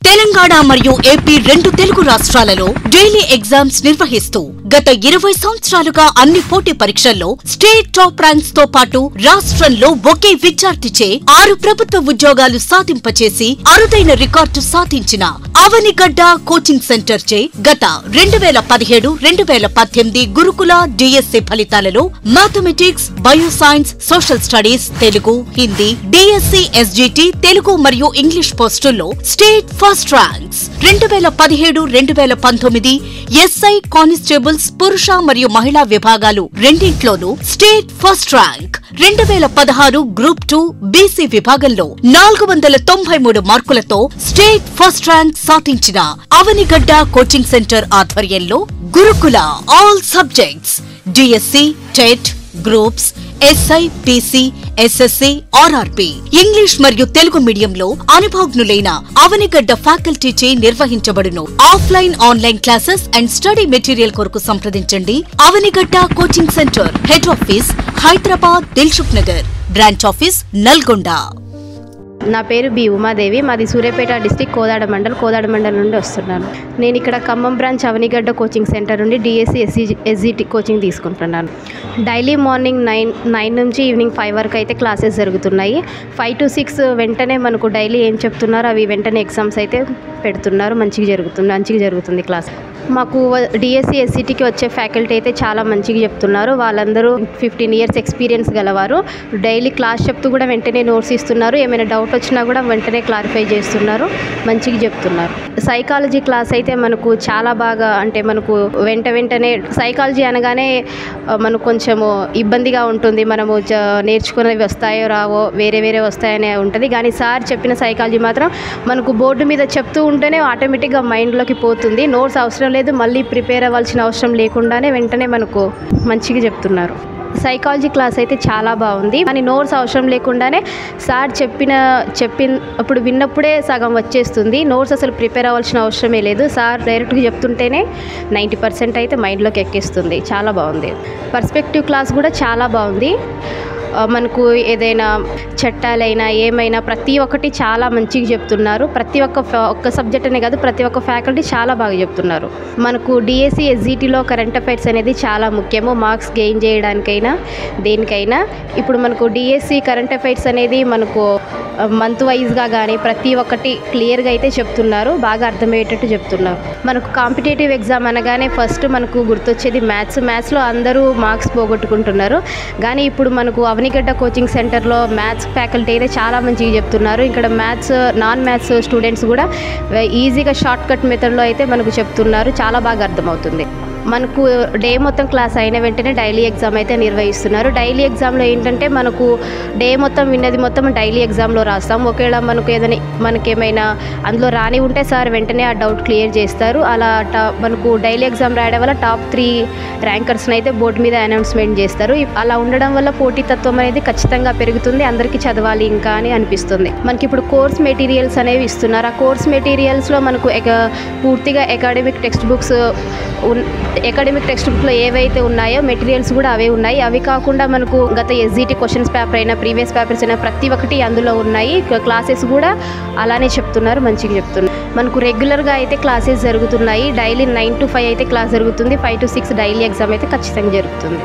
తెలంగాణ మరియు ఏపీ రెండు తెలుగు రాష్ట్రాలలో డైలీ ఎగ్జామ్స్ నిర్వహిస్తూ గత 20 సంవత్సరాలుగా అన్ని పోటీ పరీక్షల్లో స్టేట్ టాప్ ర్యాంక్స్ తో పాటు రాష్ట్రంలో ఒకే విద్యార్థిచే 6 ప్రభుత్వ ఉద్యోగాలు సాధింపచేసి అరుదైన రికార్డు సాధించిన అవనిగడ్డ కోచింగ్ సెంటర్ చే గత 2017-2018 గురుకుల డిఎస్సి ఫలితాలలో mathematics, bioscience, social studies, Telugu, Hindi, DSC, SGT, Telugu మరియు ఇంగ్లీష్ పోస్టుల్లో state first ranks 2017-2019 SI constables పురుష మరియు మహిళా విభాగాలు రెండింట్లోనూ state first rank 2016 group 2 BC విభాగంలో 493 మార్కులతో స్టేట్ ఫస్ట్ ర్యాంక్ సాధించిన అవనిగడ్డ కోచింగ్ సెంటర్ ఆధ్వర్యంలో గురుకుల all subjects DSC, TET, groups, SI, PC, SSC, RRP, English మరియు తెలుగు మీడియంలో అనుభవజ్ఞులైన అవనిగడ్డ ఫ్యాకల్టీచే నిర్వహించబడును. Offline, online classes and study material కొరకు సంప్రదించండి. Avanigadda coaching centre, head office Hyderabad, Dilsukh Nagar, branch office Nalgonda. నా పేరు బి ఉమాదేవి. మాది సూర్యాపేట డిస్టిక్ కోదాడ మండల్ నుండి వస్తున్నాను. నేను ఇక్కడ Khammam branch Avanigadda coaching centre నుండి డిఎస్సి, ఎస్జిటి కోచింగ్ తీసుకుంటున్నాను. డైలీ మార్నింగ్ 9 నుంచి ఈవినింగ్ 5 వరకు అయితే క్లాసెస్ జరుగుతున్నాయి. 5 to 6 వెంటనే మనకు డైలీ ఏం చెప్తున్నారో అవి వెంటనే ఎగ్జామ్స్ అయితే పెడుతున్నారు. మంచిగా జరుగుతుంది క్లాస్. మాకు డిఎస్సి, ఎస్జిటికి వచ్చే ఫ్యాకల్టీ అయితే చాలా మంచిగా చెప్తున్నారు. వాళ్ళందరూ 15 years ఎక్స్పీరియన్స్ గలవారు. డైలీ క్లాస్ చెప్తూ కూడా వెంటనే నోట్స్ ఇస్తున్నారు. ఏమైనా డౌట్ వచ్చినా కూడా వెంటనే క్లారిఫై చేస్తున్నారు. మంచిగా చెప్తున్నారు. సైకాలజీ క్లాస్ అయితే మనకు చాలా బాగా, అంటే మనకు వెంటనే సైకాలజీ అనగానే మనకు కొంచెము ఇబ్బందిగా ఉంటుంది. మనము నేర్చుకునేవి వస్తాయో రావో, వేరే వస్తాయనే ఉంటుంది. కానీ సార్ చెప్పిన సైకాలజీ మాత్రం మనకు బోర్డు మీద చెప్తూ ఉంటేనే ఆటోమేటిక్గా మైండ్లోకి పోతుంది. నోట్స్ అవసరం లేదు, మళ్ళీ ప్రిపేర్ అవ్వాల్సిన అవసరం లేకుండానే వెంటనే మనకు మంచిగా చెప్తున్నారు. సైకాలజీ క్లాస్ అయితే చాలా బాగుంది. కానీ నోట్స్ అవసరం లేకుండానే సార్ అప్పుడు విన్నప్పుడే సగం వచ్చేస్తుంది. నోట్స్ అసలు ప్రిపేర్ అవ్వాల్సిన అవసరమే లేదు. సార్ డైరెక్ట్గా చెప్తుంటేనే 90% అయితే మైండ్లోకి ఎక్కిస్తుంది. చాలా బాగుంది. పర్స్పెక్టివ్ క్లాస్ కూడా చాలా బాగుంది. మనకు ఏదైనా చట్టాలైనా ఏమైనా ప్రతి ఒక్కటి చాలా మంచిగా చెప్తున్నారు. ప్రతి ఒక్క సబ్జెక్ట్ అనే కాదు, ప్రతి ఒక్క ఫ్యాకల్టీ చాలా బాగా చెప్తున్నారు. మనకు డిఎస్సి, ఎస్జిటిలో కరెంట్ అఫైర్స్ అనేది చాలా ముఖ్యము, మార్క్స్ గెయిన్ చేయడానికైనా దేనికైనా. ఇప్పుడు మనకు డిఎస్సి కరెంట్ అఫైర్స్ అనేది మనకు మంత్ వైజ్గా కానీ ప్రతి ఒక్కటి క్లియర్గా అయితే చెప్తున్నారు. బాగా అర్థమయ్యేటట్టు చెప్తున్నారు. మనకు కాంపిటేటివ్ ఎగ్జామ్ అనగానే ఫస్ట్ మనకు గుర్తొచ్చేది మ్యాథ్స్లో అందరూ మార్క్స్ పోగొట్టుకుంటున్నారు. కానీ ఇప్పుడు మనకు అవనిగడ్డ కోచింగ్ సెంటర్లో మ్యాథ్స్ ఫ్యాకల్టీ అయితే చాలా మంచిగా చెప్తున్నారు. ఇక్కడ నాన్ మ్యాథ్స్ స్టూడెంట్స్ కూడా ఈజీగా షార్ట్ కట్ మెథడ్లో అయితే మనకు చెప్తున్నారు. చాలా బాగా అర్థమవుతుంది. మనకు డే మొత్తం క్లాస్ అయిన వెంటనే డైలీ ఎగ్జామ్ అయితే నిర్వహిస్తున్నారు. డైలీ ఎగ్జామ్లో ఏంటంటే మనకు డే మొత్తం విన్నది మొత్తం డైలీ ఎగ్జామ్లో రాస్తాం. ఒకవేళ మనకేమైనా అందులో రాని ఉంటే సార్ వెంటనే ఆ డౌట్ క్లియర్ చేస్తారు. అలా మనకు డైలీ ఎగ్జామ్ రాయడం వల్ల టాప్ 3 ర్యాంకర్స్ని అయితే బోర్డు మీద అనౌన్స్మెంట్ చేస్తారు. అలా ఉండడం వల్ల పోటీతత్వం అనేది ఖచ్చితంగా పెరుగుతుంది. అందరికీ చదవాలి ఇంకా అని అనిపిస్తుంది. మనకి ఇప్పుడు కోర్స్ మెటీరియల్స్ అనేవి ఇస్తున్నారు. ఆ కోర్స్ మెటీరియల్స్లో మనకు పూర్తిగా అకాడమిక్ టెక్స్ట్ బుక్లో ఏవైతే ఉన్నాయో మెటీరియల్స్ కూడా అవే ఉన్నాయి. అవి కాకుండా మనకు గత ఎస్జిటి క్వశ్చన్స్ పేపర్ అయినా, ప్రీవియస్ పేపర్స్ అయినా ప్రతి ఒక్కటి అందులో ఉన్నాయి. క్లాసెస్ కూడా అలానే చెప్తున్నారు, మంచిగా చెప్తున్నారు. మనకు రెగ్యులర్గా అయితే క్లాసెస్ జరుగుతున్నాయి. డైలీ 9 to 5 అయితే క్లాస్ జరుగుతుంది. 5 to 6 డైలీ ఎగ్జామ్ అయితే ఖచ్చితంగా జరుగుతుంది.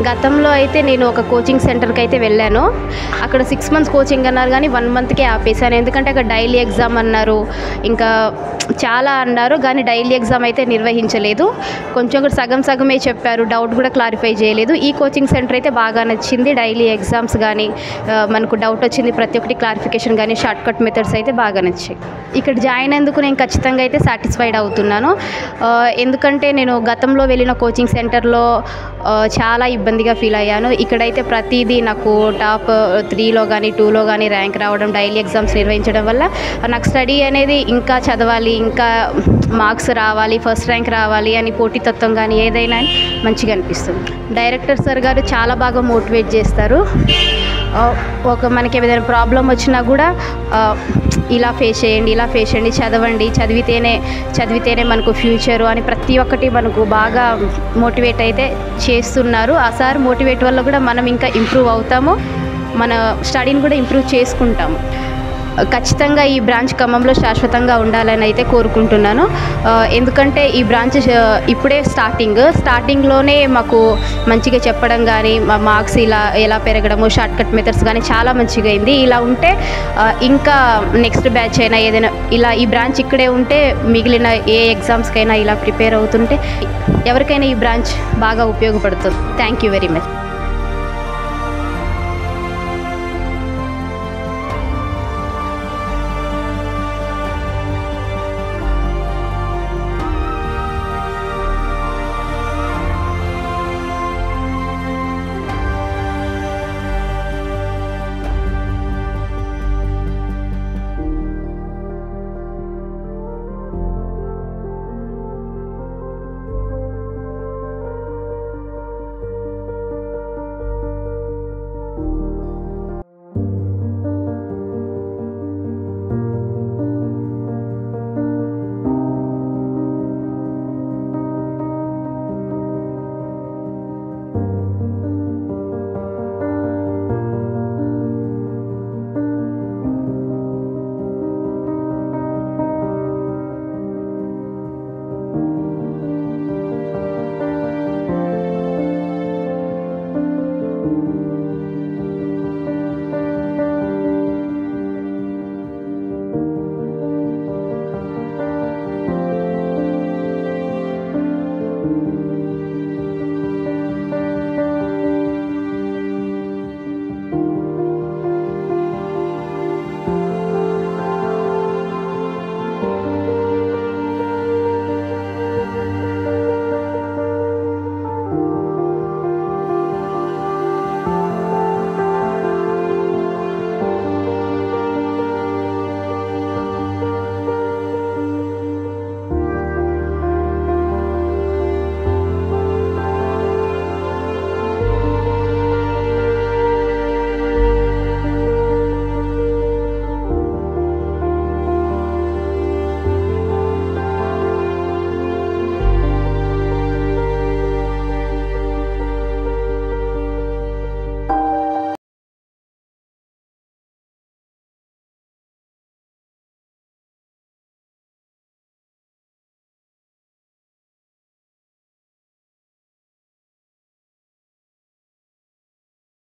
గతంలో అయితే నేను ఒక కోచింగ్ సెంటర్కి అయితే వెళ్ళాను. అక్కడ 6 months కోచింగ్ అన్నారు, కానీ 1 monthకే ఆపేశాను. ఎందుకంటే అక్కడ డైలీ ఎగ్జామ్ అన్నారు, ఇంకా చాలా అన్నారు, కానీ డైలీ ఎగ్జామ్ అయితే నిర్వహించలేదు. కొంచెం కూడా సగమే చెప్పారు, డౌట్ కూడా క్లారిఫై చేయలేదు. ఈ కోచింగ్ సెంటర్ అయితే బాగా నచ్చింది. డైలీ ఎగ్జామ్స్ కానీ మనకు డౌట్ వచ్చింది ప్రతి ఒక్కటి క్లారిఫికేషన్ కానీ షార్ట్ కట్ మెథడ్స్ అయితే బాగా నచ్చాయి. ఇక్కడ జాయిన్ అయ్యేందుకు నేను ఖచ్చితంగా అయితే సాటిస్ఫైడ్ అవుతున్నాను. ఎందుకంటే నేను గతంలో వెళ్ళిన కోచింగ్ సెంటర్లో చాలా ఇబ్బందిగా ఫీల్ అయ్యాను. ఇక్కడైతే ప్రతిదీ నాకు టాప్ 3లో కానీ 2లో కానీ ర్యాంక్ రావడం, డైలీ ఎగ్జామ్స్ నిర్వహించడం వల్ల నాకు స్టడీ అనేది ఇంకా చదవాలి, ఇంకా మార్క్స్ రావాలి, ఫస్ట్ ర్యాంక్ రావాలి అని పోటీతత్వం కానీ ఏదైనా మంచిగా అనిపిస్తుంది. డైరెక్టర్ సార్ గారు చాలా బాగా మోటివేట్ చేస్తారు. మనకి ఏదైనా ప్రాబ్లం వచ్చినా కూడా ఇలా ఫేస్ చేయండి, చదివితేనే మనకు ఫ్యూచరు అని ప్రతి ఒక్కటి మనకు బాగా మోటివేట్ అయితే చేస్తున్నారు. ఆ సార్ మోటివేట్ వల్ల కూడా మనం ఇంకా ఇంప్రూవ్ అవుతాము, మన స్టడీని కూడా ఇంప్రూవ్ చేసుకుంటాము. ఖచ్చితంగా ఈ బ్రాంచ్ ఖమ్మంలో శాశ్వతంగా ఉండాలని అయితే కోరుకుంటున్నాను. ఎందుకంటే ఈ బ్రాంచ్ ఇప్పుడే స్టార్టింగ్లోనే మాకు మంచిగా చెప్పడం కానీ మార్క్స్ ఎలా పెరగడము షార్ట్ కట్ మెథడ్స్ కానీ చాలా మంచిగా అయింది. ఇలా ఉంటే ఇంకా నెక్స్ట్ బ్యాచ్ అయినా ఏదైనా ఇలా ఈ బ్రాంచ్ ఇక్కడే ఉంటే మిగిలిన ఏ ఎగ్జామ్స్కైనా ఇలా ప్రిపేర్ అవుతుంటే ఎవరికైనా ఈ బ్రాంచ్ బాగా ఉపయోగపడుతుంది. Thank you very much.